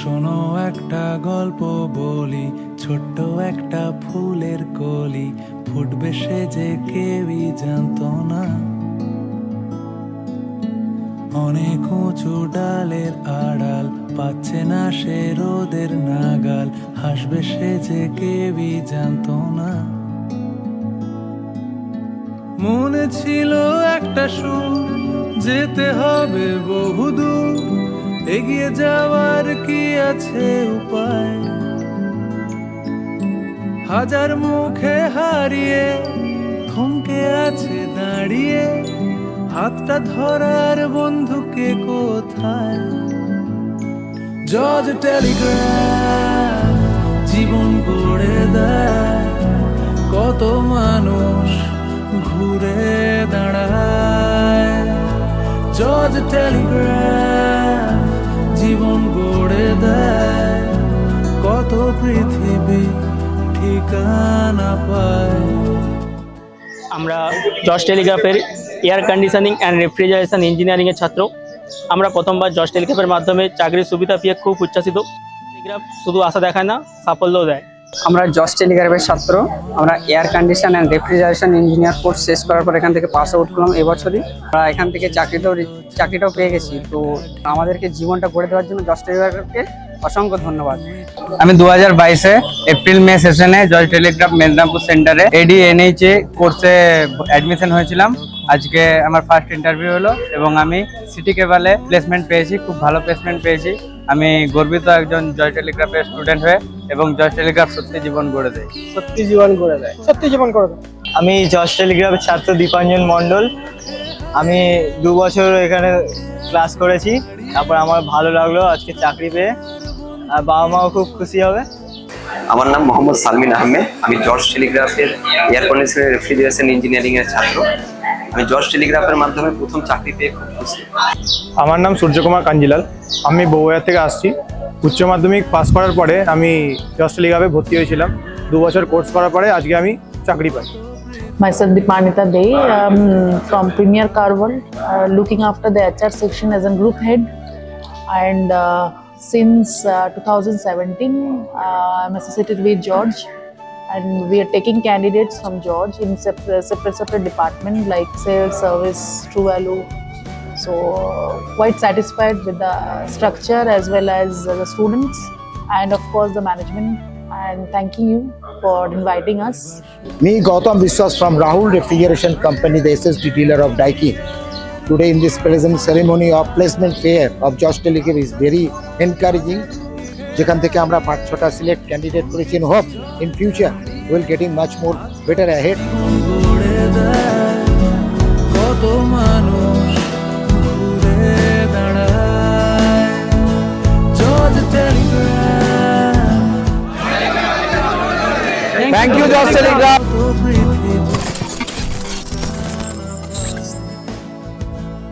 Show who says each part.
Speaker 1: শোনো একটা গল্প বলি, ছোট্ট একটা ফুলের কলি ফুটবে সে যে কেউই জানতো না। অনেক উঁচু ডালের আড়াল পাচ্ছে না সে রোদের নাগাল, হাসবে সে যে কেউই জানতো না। মনে ছিল একটা সুর, যেতে হবে বহুদূর, এগিয়ে যাওয়ার কি আছে উপায়? হাজার মুখে হারিয়ে থমকে আছে দাঁড়িয়ে, হাতটা ধরার বন্ধুকে কোথায়? জজ টেলিগ্রাফ জীবন গড়ে দেয়, কত মানুষ ঘুরে দাঁড়ায়। জজ টেলিগ্রাফ জীবন গড়ে দেয়, কত পৃথিবী ঠিকানা পায়।
Speaker 2: আমরা জজ টেলিগ্রাফের এয়ার কন্ডিশনিং অ্যান্ড রেফ্রিজারেশন ইঞ্জিনিয়ারিংয়ের ছাত্র। আমরা প্রথমবার জজ টেলিগ্রাফের মাধ্যমে চাকরির সুবিধা পেয়ে খুব উচ্ছ্বাসিত। টেলিগ্রাফ শুধু আশা দেখায় না, সাফল্যও দেয়।
Speaker 3: আমরা জজ টেলিগ্রাফের ছাত্র। আমরা air condition and refrigeration engineer course শেষ করার পর এখান থেকে পাস আউট করলাম এবছরই। আমরা এখান থেকে চাকরিটাও পেয়ে গেছি। তো আমাদেরকে জীবনটা গড়ে দেওয়ার জন্য জজ টেলিগ্রাফকে অসংখ্য ধন্যবাদ।
Speaker 4: আমি 2022-এ এপ্রিল মে সেশনে জজ টেলিগ্রাফ মেদিনীপুর সেন্টারে ADNH কোর্সে অ্যাডমিশন হয়েছিলাম। আজকে আমার ফার্স্ট ইন্টারভিউ হলো এবং আমি সিটি কেবলে প্লেসমেন্ট পেয়েছি, খুব ভালো প্লেসমেন্ট পেয়েছি। আমি গর্বিত একজন জজ টেলিগ্রাফের স্টুডেন্ট হয়ে, এবং জজ টেলিগ্রাফ সত্যি জীবন গড়ে দেয়,
Speaker 3: সত্যি জীবন গড়ে দেয়, সত্যি জীবন করে দেয়।
Speaker 5: আমি জজ টেলিগ্রাফের ছাত্র দীপাঞ্জন মণ্ডল। আমি 2 বছর এখানে ক্লাস করেছি, তারপর আমার ভালো লাগলো আজকে চাকরি পেয়ে, আর বাবা মাও খুব খুশি হবে।
Speaker 6: আমার নাম মোহাম্মদ সালমিন আহমেদ। আমি জজ টেলিগ্রাফের এয়ার কন্ডিশনার রেফ্রিজারেশন ইঞ্জিনিয়ারিং এর ছাত্র। আমি জজ টেলিগ্রাফের মাধ্যমে প্রথম চাকরি পেয়ে খুব খুশি।
Speaker 7: আমার নাম সূর্যকুমার কাঞ্জিলাল। আমি বউয়া থেকে আসছি। উচ্চ মাধ্যমিক পাস করার পরে আমি জজ টেলিগ্রাফে ভর্তি হয়েছিলাম। 2 বছর কোর্স করার পরে আজকে আমি চাকরি পাই।
Speaker 8: Myself Deepanita Dey, from Premier Carwal, looking after the HR section as a group head, and since 2017 I'm associated with George, and we are taking candidates from George in separate department like sales, service, true value. So quite satisfied with the structure as well as the students, and of course the management, and thanking you for inviting us.
Speaker 9: Me, Gautam Biswas from Rahul Refrigeration Company, the SSD dealer of Daikin. Today in this present ceremony of placement fair of Judge Telegraph is very encouraging. যেখান থেকে আমরা 5-6টা select candidate করেছি। Hope in future will getting much more better ahead.
Speaker 1: কত মানুষ ঘুরে দাঁড়ায়। জজ Telegraph.
Speaker 4: Thank you জজ টেলিগ্রাফ।